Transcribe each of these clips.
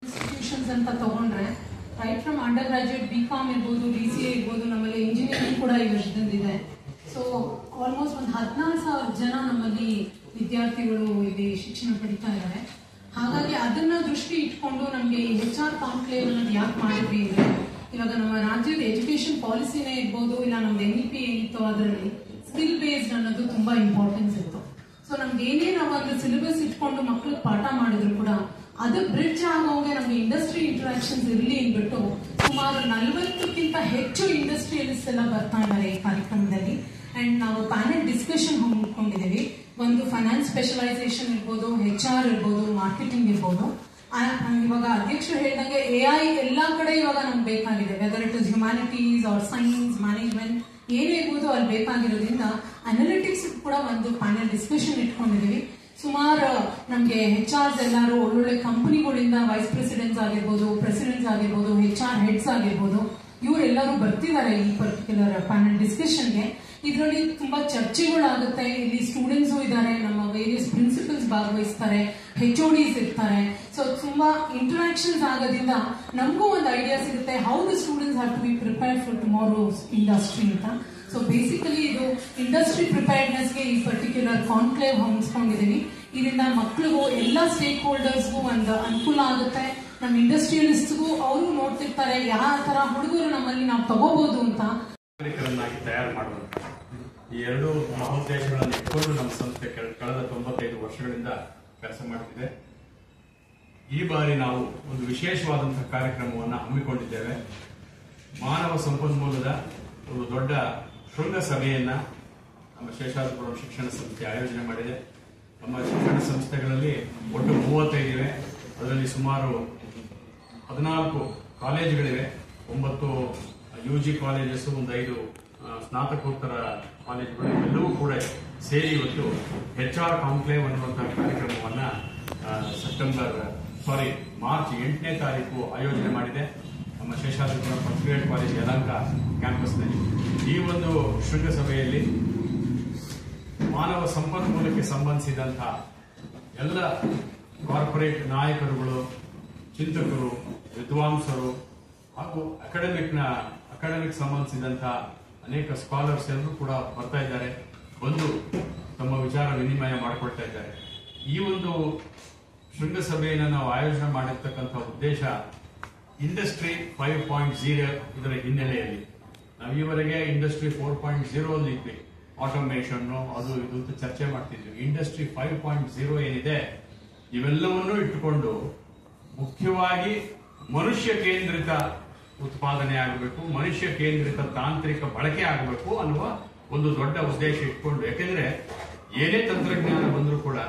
Institutions ಅಂತ ತಗೊಂಡ್ರೆ right from under graduate BCom ಇರ್ಬೋದು, BCA ಇರ್ಬೋದು, ನಮ್ಮಲ್ಲಿ ಇಂಜಿನಿಯರಿಂಗ್ ಕೂಡ ಈ ವರ್ಷದಿಂದಿದೆ. ಸೊ ಆಲ್ಮೋಸ್ಟ್ ಒಂದು 14,000 ಜನ ನಮ್ಮಲ್ಲಿ ವಿದ್ಯಾರ್ಥಿಗಳು ಇಲ್ಲಿ ಶಿಕ್ಷಣ ಪಡಿತಾ ಇದ್ದಾರೆ. ಹಾಗಾಗಿ ಅದನ್ನ ದೃಷ್ಟಿ ಇಟ್ಕೊಂಡು ನಮಗೆ ಈ HR ಕಾನ್ಕ್ಲೇವ್ ಅನ್ನೋದು ಯಾಕೆ ಮಾಡಿದ್ವಿ ಅಂದ್ರೆ, ಇವಾಗ ನಮ್ಮ ರಾಜ್ಯದ ಎಜುಕೇಶನ್ ಪಾಲಿಸಿನೇ ಇರ್ಬೋದು, ಇಲ್ಲ ನಮ್ದು NEP ಏನಿತ್ತು ಅದರಲ್ಲಿ ಸ್ಕಿಲ್ ಬೇಸ್ಡ್ ಅನ್ನೋದು ತುಂಬಾ ಇಂಪಾರ್ಟೆನ್ಸ್ ಇತ್ತು. ಸೊ ನಮ್ಗೆ ಏನೇ ನಾವು ಒಂದು ಸಿಲೆಬಸ್ ಇಟ್ಕೊಂಡು ಮಕ್ಳಿಗೆ ಪಾಠ ಮಾಡಿದ್ರು ಕೂಡ ಅದು ಬ್ರಿಡ್ಜ್ ಆಗೋಂಗೆ ನಮ್ಗೆ ಇಂಡಸ್ಟ್ರಿ ಇಂಟರಾಕ್ಷನ್ಸ್ ಇರಲಿ ಅಂದ್ಬಿಟ್ಟು ಸುಮಾರು 40ಕ್ಕಿಂತ ಹೆಚ್ಚು ಇಂಡಸ್ಟ್ರಿಯಲಿಸ್ಟ್ ಎಲ್ಲ ಬರ್ತಾ ಇದ್ದಾರೆ ಈ ಕಾರ್ಯಕ್ರಮದಲ್ಲಿ. ಅಂಡ್ ನಾವು ಪ್ಯಾನೆಲ್ ಡಿಸ್ಕಷನ್ ಹಮ್ಮಿಕೊಂಡಿದ್ದೀವಿ. ಒಂದು ಫೈನಾನ್ಸ್ ಸ್ಪೆಷಲೈಸೇಷನ್ ಇರ್ಬೋದು, HR ಇರ್ಬೋದು, ಮಾರ್ಕೆಟಿಂಗ್ ಇರ್ಬೋದು. ಇವಾಗ ಅಧ್ಯಕ್ಷರು ಹೇಳಿದಂಗೆ AI ಎಲ್ಲಾ ಕಡೆ ಇವಾಗ ನಮ್ಗೆ ಬೇಕಾಗಿದೆ. Whether it is humanities or science, management ಏನೇ ಇರ್ಬೋದು ಅಲ್ಲಿ ಬೇಕಾಗಿರೋದ್ರಿಂದ ಅನಾಲಿಟಿಕ್ಸ್ ಕೂಡ ಒಂದು ಪ್ಯಾನೆಲ್ ಡಿಸ್ಕಷನ್ ಇಟ್ಕೊಂಡಿದೀವಿ. ಸುಮಾರು ನಮ್ಗೆ HRs ಎಲ್ಲರೂ ಒಳ್ಳೊಳ್ಳೆ ಕಂಪನಿಗಳಿಂದ ವೈಸ್ ಪ್ರೆಸಿಡೆಂಟ್ಸ್ ಆಗಿರ್ಬೋದು, ಪ್ರೆಸಿಡೆಂಟ್ಸ್ ಆಗಿರ್ಬೋದು, HR ಹೆಡ್ಸ್ ಆಗಿರ್ಬೋದು, ಇವರೆಲ್ಲರೂ ಬರ್ತಿದ್ದಾರೆ ಈ ಪರ್ಟಿಕ್ಯುಲರ್ ಪ್ಯಾನೆಲ್ ಡಿಸ್ಕಷನ್ಗೆ. ಇದರಲ್ಲಿ ತುಂಬಾ ಚರ್ಚೆಗಳಾಗುತ್ತೆ. ಇಲ್ಲಿ ಸ್ಟೂಡೆಂಟ್ಸು ಇದ್ದಾರೆ, ನಮ್ಮ ವೇರಿಯಸ್ ಪ್ರಿನ್ಸಿಪಲ್ಸ್ ಭಾಗವಹಿಸ್ತಾರೆ, HODs ಇರ್ತಾರೆ. ಸೊ ತುಂಬಾ ಇಂಟರಾಕ್ಷನ್ಸ್ ಆಗೋದ್ರಿಂದ ನಮಗೂ ಒಂದು ಐಡಿಯಾ ಸಿಗುತ್ತೆ how the students have to be prepared for tomorrow's industry ಅಂತ. ಸೊ ಬೇಸಿಕಲಿ ಇದು ಇಂಡಸ್ಟ್ರಿ ಪ್ರಿಪೇರ್ಡ್ನೆಸ್ಗೆ ಈ ಪರ್ಟಿಕ್ಯುಲರ್ ಕಾನ್ಕ್ಲೇವ್ ಹಮ್ಮಿಸ್ಕೊಂಡಿದೀವಿ. ಇದರಿಂದ ಮಕ್ಕಳಿಗೂ ಎಲ್ಲ ಸ್ಟೇಕ್ ಹೋಲ್ಡರ್ಸ್ಗೂ ಒಂದು ಅನುಕೂಲ ಆಗುತ್ತೆ. ನಮ್ಮ ಇಂಡಸ್ಟ್ರಿಯಲಿಸ್ಟ್ಗೂ ಅವರು ನೋಡ್ತಿರ್ತಾರೆ ಯಾವ ತರ ಹುಡುಗರು ನಮ್ಮಲ್ಲಿ ನಾವು ತಗೋಬಹುದು ಅಂತ. ತಯಾರು ಮಾಡುವಂತ ಈ ಎರಡು ಮಹೋದ್ದೇಶಗಳನ್ನು ಇಟ್ಕೊಂಡು ನಮ್ಮ ಸಂಸ್ಥೆ ಕಳೆದ 95 ವರ್ಷಗಳಿಂದ ಕೆಲಸ ಮಾಡುತ್ತಿದೆ. ಈ ಬಾರಿ ನಾವು ಒಂದು ವಿಶೇಷವಾದಂತಹ ಕಾರ್ಯಕ್ರಮವನ್ನು ಹಮ್ಮಿಕೊಂಡಿದ್ದೇವೆ. ಮಾನವ ಸಂಪನ್ಮೂಲದ ಒಂದು ದೊಡ್ಡ ಶೃಂಗಸಭೆಯನ್ನ ನಮ್ಮ ಶೇಷಾದ್ರಿಪುರಂ ಶಿಕ್ಷಣ ಸಂಸ್ಥೆ ಆಯೋಜನೆ ಮಾಡಿದೆ. ನಮ್ಮ ಶಿಕ್ಷಣ ಸಂಸ್ಥೆಗಳಲ್ಲಿ ಒಟ್ಟು 35 ಇವೆ. ಅದರಲ್ಲಿ ಸುಮಾರು 14 ಕಾಲೇಜುಗಳಿವೆ, 9 UG ಕಾಲೇಜಸ್, ಒಂದು 5 ಸ್ನಾತಕೋತ್ತರ ಕಾಲೇಜುಗಳು, ಎಲ್ಲವೂ ಕೂಡ ಸೇರಿ ಇವತ್ತು HR ಕಾನ್ಕ್ಲೇವ್ ಅನ್ನುವಂತಹ ಕಾರ್ಯಕ್ರಮವನ್ನ ಮಾರ್ಚ್ 8ನೇ ತಾರೀಕು ಆಯೋಜನೆ ಮಾಡಿದೆ ನಮ್ಮ Seshadripuram first grade college Yelahanka ಕ್ಯಾಂಪಸ್ನಲ್ಲಿ. ಈ ಒಂದು ಶೃಂಗಸಭೆಯಲ್ಲಿ ಮಾನವ ಸಂಪನ್ಮೂಲಕ್ಕೆ ಸಂಬಂಧಿಸಿದಂತಹ ಎಲ್ಲ ಕಾರ್ಪೊರೇಟ್ ನಾಯಕರುಗಳು, ಚಿಂತಕರು, ವಿದ್ವಾಂಸರು ಹಾಗೂ ಅಕಾಡೆಮಿಕ್ ಸಂಬಂಧಿಸಿದಂತಹ ಅನೇಕ ಸ್ಕಾಲರ್ಸ್ ಎಲ್ಲರೂ ಕೂಡ ಬರ್ತಾ ಇದ್ದಾರೆ, ಬಂದು ತಮ್ಮ ವಿಚಾರ ವಿನಿಮಯ ಮಾಡಿಕೊಳ್ತಾ ಇದ್ದಾರೆ. ಈ ಒಂದು ಶೃಂಗಸಭೆಯನ್ನು ನಾವು ಆಯೋಜನೆ ಮಾಡಿರ್ತಕ್ಕಂಥ ಉದ್ದೇಶ ಇಂಡಸ್ಟ್ರಿ 5.0 ಇದರ ಹಿನ್ನೆಲೆಯಲ್ಲಿ. ನಾವು ಈವರೆಗೆ ಇಂಡಸ್ಟ್ರಿ 4.0 ಅಲ್ಲಿ ಇದ್ವಿ, ಆಟೋಮೇಷನ್ ಅದು ಇದು ಅಂತ ಚರ್ಚೆ ಮಾಡ್ತಿದ್ವಿ. ಇಂಡಸ್ಟ್ರಿ 5.0 ಏನಿದೆ ಇವೆಲ್ಲವನ್ನೂ ಇಟ್ಟುಕೊಂಡು ಮುಖ್ಯವಾಗಿ ಮನುಷ್ಯ ಕೇಂದ್ರಿತ ಉತ್ಪಾದನೆ ಆಗಬೇಕು, ಮನುಷ್ಯ ಕೇಂದ್ರಿತ ತಾಂತ್ರಿಕ ಬಳಕೆ ಆಗಬೇಕು ಅನ್ನುವ ಒಂದು ದೊಡ್ಡ ಉದ್ದೇಶ ಇಟ್ಕೊಂಡು. ಯಾಕೆಂದ್ರೆ ಏನೇ ತಂತ್ರಜ್ಞಾನ ಬಂದರೂ ಕೂಡ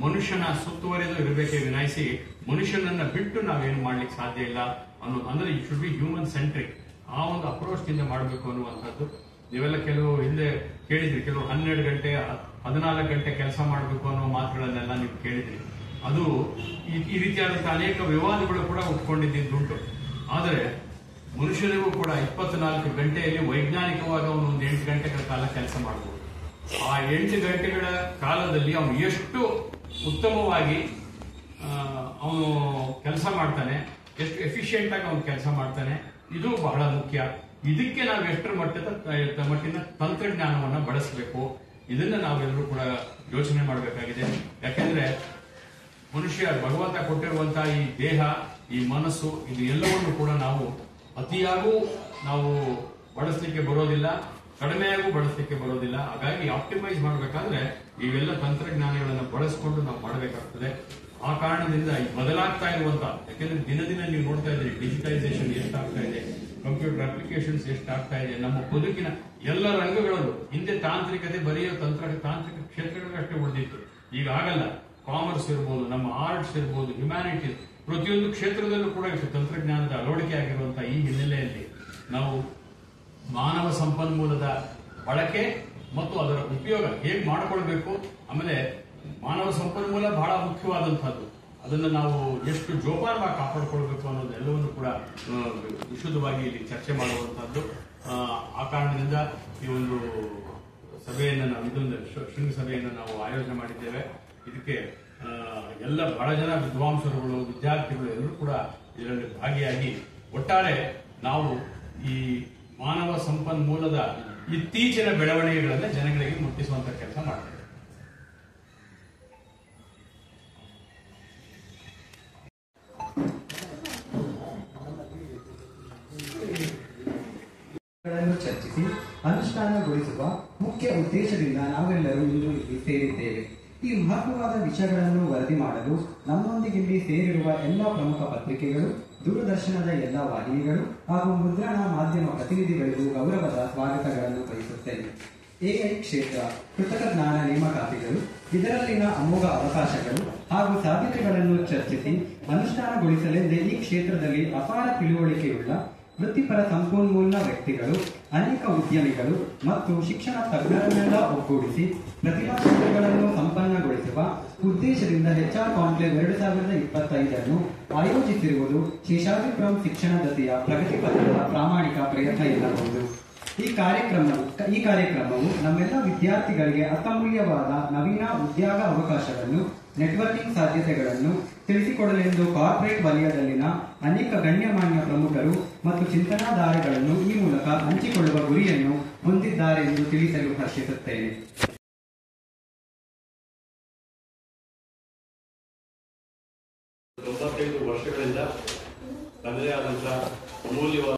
ಮನುಷ್ಯನ ಸುತ್ತುವರೆದು ಇರಬೇಕೇ ವಿನಾಯಿಸಿ ಮನುಷ್ಯನನ್ನ ಬಿಟ್ಟು ನಾವೇನು ಮಾಡ್ಲಿಕ್ಕೆ ಸಾಧ್ಯ ಇಲ್ಲ ಅನ್ನೋದು. ಅಂದ್ರೆ it should be human centric. ಆ ಒಂದು ಅಪ್ರೋಚ್ ನಿಂದ ಮಾಡಬೇಕು ಅನ್ನುವಂಥದ್ದು. ನೀವೆಲ್ಲ ಕೆಲವು ಹಿಂದೆ ಕೇಳಿದ್ರಿ, ಕೆಲವು 12 ಗಂಟೆ 14 ಗಂಟೆ ಕೆಲಸ ಮಾಡಬೇಕು ಅನ್ನೋ ಮಾತುಗಳನ್ನೆಲ್ಲ ನೀವು ಕೇಳಿದ್ರಿ. ಅದು ಈ ರೀತಿಯಾದಂತಹ ಅನೇಕ ವಿವಾದಗಳು ಕೂಡ ಉಟ್ಕೊಂಡಿದ್ದುಂಟು. ಆದರೆ ಮನುಷ್ಯನಿಗೂ ಕೂಡ 24 ಗಂಟೆಯಲ್ಲಿ ವೈಜ್ಞಾನಿಕವಾಗಿ ಅವನು ಒಂದು 8 ಗಂಟೆಗಳ ಕಾಲ ಕೆಲಸ ಮಾಡಬಹುದು. ಆ 8 ಗಂಟೆಗಳ ಕಾಲದಲ್ಲಿ ಅವನು ಎಷ್ಟು ಉತ್ತಮವಾಗಿ ಅವನು ಕೆಲಸ ಮಾಡ್ತಾನೆ, ಎಷ್ಟು ಎಫಿಷಿಯೆಂಟ್ ಆಗಿ ಅವನು ಕೆಲಸ ಮಾಡ್ತಾನೆ, ಇದು ಬಹಳ ಮುಖ್ಯ. ಇದಕ್ಕೆ ನಾವು ಎಷ್ಟರ ಮಟ್ಟಿನ ತಂತ್ರಜ್ಞಾನವನ್ನ ಬಳಸಬೇಕು, ಇದನ್ನ ನಾವೆಲ್ಲರೂ ಕೂಡ ಯೋಚನೆ ಮಾಡಬೇಕಾಗಿದೆ. ಯಾಕೆಂದ್ರೆ ಮನುಷ್ಯ ಭಗವಂತ ಕೊಟ್ಟಿರುವಂತಹ ಈ ದೇಹ, ಈ ಮನಸ್ಸು, ಇದು ಎಲ್ಲವನ್ನು ಕೂಡ ನಾವು ಅತಿಯಾಗೂ ನಾವು ಬಳಸಲಿಕ್ಕೆ ಬರೋದಿಲ್ಲ, ಕಡಿಮೆಯಾಗೂ ಬಳಸಲಿಕ್ಕೆ ಬರೋದಿಲ್ಲ. ಹಾಗಾಗಿ ಆಪ್ಟಿಮೈಸ್ ಮಾಡಬೇಕಾದ್ರೆ ಇವೆಲ್ಲ ತಂತ್ರಜ್ಞಾನಗಳನ್ನು ಬಳಸಿಕೊಂಡು ನಾವು ಮಾಡಬೇಕಾಗ್ತದೆ. ಆ ಕಾರಣದಿಂದ ಬದಲಾಗ್ತಾ ಇರುವಂತ, ಯಾಕೆಂದ್ರೆ ದಿನ ನೀವು ನೋಡ್ತಾ ಇದ್ದೀರಿ ಡಿಜಿಟೈಸೇಷನ್ ಎಷ್ಟಾಗ್ತಾ ಇದೆ, ಕಂಪ್ಯೂಟರ್ ಅಪ್ಲಿಕೇಶನ್ಸ್ ಎಷ್ಟಾಗ್ತಾ ಇದೆ. ನಮ್ಮ ಬದುಕಿನ ಎಲ್ಲ ರಂಗಗಳಲ್ಲೂ ಹಿಂದೆ ತಾಂತ್ರಿಕತೆ ಬರೆಯೋ ತಾಂತ್ರಿಕ ಕ್ಷೇತ್ರಗಳಷ್ಟೇ ಉಳಿದಿತ್ತು. ಈಗ ಆಗಲ್ಲ. ಕಾಮರ್ಸ್ ಇರ್ಬೋದು, ನಮ್ಮ ಆರ್ಟ್ಸ್ ಇರ್ಬೋದು, ಹ್ಯುಮ್ಯಾನಿಟೀಸ್, ಪ್ರತಿಯೊಂದು ಕ್ಷೇತ್ರದಲ್ಲೂ ಕೂಡ ತಂತ್ರಜ್ಞಾನದ ಅಳವಡಿಕೆ ಆಗಿರುವಂತಹ ಈ ಹಿನ್ನೆಲೆಯಲ್ಲಿ ನಾವು ಮಾನವ ಸಂಪನ್ಮೂಲದ ಬಳಕೆ ಮತ್ತು ಅದರ ಉಪಯೋಗ ಹೇಗೆ ಮಾಡಿಕೊಳ್ಬೇಕು, ಆಮೇಲೆ ಮಾನವ ಸಂಪನ್ಮೂಲ ಬಹಳ ಮುಖ್ಯವಾದಂತಹದ್ದು, ಅದನ್ನು ನಾವು ಎಷ್ಟು ಜೋಪಾನವಾಗಿ ಕಾಪಾಡಿಕೊಳ್ಬೇಕು ಅನ್ನೋದೆಲ್ಲವನ್ನು ಕೂಡ ವಿಶುದ್ಧವಾಗಿ ಇಲ್ಲಿ ಚರ್ಚೆ ಮಾಡುವಂತಹದ್ದು. ಆ ಕಾರಣದಿಂದ ಈ ಒಂದು ಸಭೆಯನ್ನು ನಾವು ಇದೊಂದು ಶೃಂಗಸಭೆಯನ್ನು ನಾವು ಆಯೋಜನೆ ಮಾಡಿದ್ದೇವೆ. ಇದಕ್ಕೆ ಎಲ್ಲ ಬಹಳ ಜನ ವಿದ್ವಾಂಸರುಗಳು, ವಿದ್ಯಾರ್ಥಿಗಳು ಎಲ್ಲರೂ ಕೂಡ ಇದರಲ್ಲಿ ಭಾಗಿಯಾಗಿ ಒಟ್ಟಾರೆ ನಾವು ಈ ಮಾನವ ಸಂಪನ್ಮೂಲದ ಇತ್ತೀಚಿನ ಬೆಳವಣಿಗೆಗಳನ್ನ ಜನಗಳಿಗೆ ಮುಟ್ಟಿಸುವಂತ ಕೆಲಸ ಮಾಡ್ತೇವೆ. ಚರ್ಚಿಸಿ ಅನುಷ್ಠಾನಗೊಳಿಸುವ ಮುಖ್ಯ ಉದ್ದೇಶದಿಂದ ನಾವೆಲ್ಲರೂ ಇಂದು ಇಲ್ಲಿ ಸೇರಿದ್ದೇವೆ. ಈ ಮಹತ್ವವಾದ ವಿಷಯಗಳನ್ನು ವರದಿ ಮಾಡಲು ನಮ್ಮೊಂದಿಗಿಲ್ಲಿ ಸೇರಿರುವ ಎಲ್ಲ ಪ್ರಮುಖ ಪತ್ರಿಕೆಗಳು, ದೂರದರ್ಶನದ ಎಲ್ಲ ವಾಹಿನಿಗಳು ಹಾಗೂ ಮುದ್ರಣ ಮಾಧ್ಯಮ ಪ್ರತಿನಿಧಿಗಳಿಗೂ ಗೌರವದ ಸ್ವಾಗತಗಳನ್ನು ಬಯಸುತ್ತೇನೆ. ಎಐ ಕ್ಷೇತ್ರ ಕೃತಕ ಜ್ಞಾನ ನೇಮಕಾತಿಗಳು, ಇದರಲ್ಲಿನ ಅಮೋಘ ಅವಕಾಶಗಳು ಹಾಗೂ ಸಾಧ್ಯತೆಗಳನ್ನು ಚರ್ಚಿಸಿ ಅನುಷ್ಠಾನಗೊಳಿಸಲೆಂದೇ ಈ ಕ್ಷೇತ್ರದಲ್ಲಿ ಅಪಾರ ತಿಳುವಳಿಕೆಯುಳ್ಳ ವೃತ್ತಿಪರ ಸಂಪನ್ಮೂಲ ವ್ಯಕ್ತಿಗಳು, ಅನೇಕ ಉದ್ಯಮಿಗಳು ಮತ್ತು ಶಿಕ್ಷಣ ತಜ್ಞರನ್ನೆಲ್ಲ ಒಗ್ಗೂಡಿಸಿ ಪ್ರತಿಭಾ ಕ್ಷೇತ್ರಗಳನ್ನು ಸಂಪನ್ನಗೊಳಿಸುವ ಉದ್ದೇಶದಿಂದ HR ಕಾನ್ಕ್ಲೇವ್ 2025 ಆಯೋಜಿಸಿರುವುದು ಶೇಷಾದ್ರಿಪುರಂ ಶಿಕ್ಷಣ ದತ್ತಿಯ ಪ್ರಗತಿ ಪಥದ ಪ್ರಾಮಾಣಿಕ ಪ್ರಯತ್ನ ಎನ್ನಬಹುದು. ಈ ಕಾರ್ಯಕ್ರಮವು ನಮ್ಮೆಲ್ಲ ವಿದ್ಯಾರ್ಥಿಗಳಿಗೆ ಅತ್ಯಮೂಲ್ಯವಾದ ನವೀನ ಉದ್ಯೋಗ ಅವಕಾಶಗಳನ್ನು, ನೆಟ್ವರ್ಕಿಂಗ್ ಸಾಧ್ಯತೆಗಳನ್ನು ತಿಳಿಸಿಕೊಡಲೆಂದು ಕಾರ್ಪೊರೇಟ್ ವಲಯದಲ್ಲಿನ ಅನೇಕ ಗಣ್ಯಮಾನ್ಯ ಪ್ರಮುಖರು ಮತ್ತು ಚಿಂತನಾಧಾರೆಗಳನ್ನು ಈ ಮೂಲಕ ಹಂಚಿಕೊಳ್ಳುವ ಗುರಿಯನ್ನು ಹೊಂದಿದ್ದಾರೆ ಎಂದು ತಿಳಿಸಲು ಹರ್ಷಿಸುತ್ತೇನೆ. 95 ವರ್ಷಗಳಿಂದ ತನ್ನದೇ ಆದಂತಹ ಅಮೂಲ್ಯವಾದ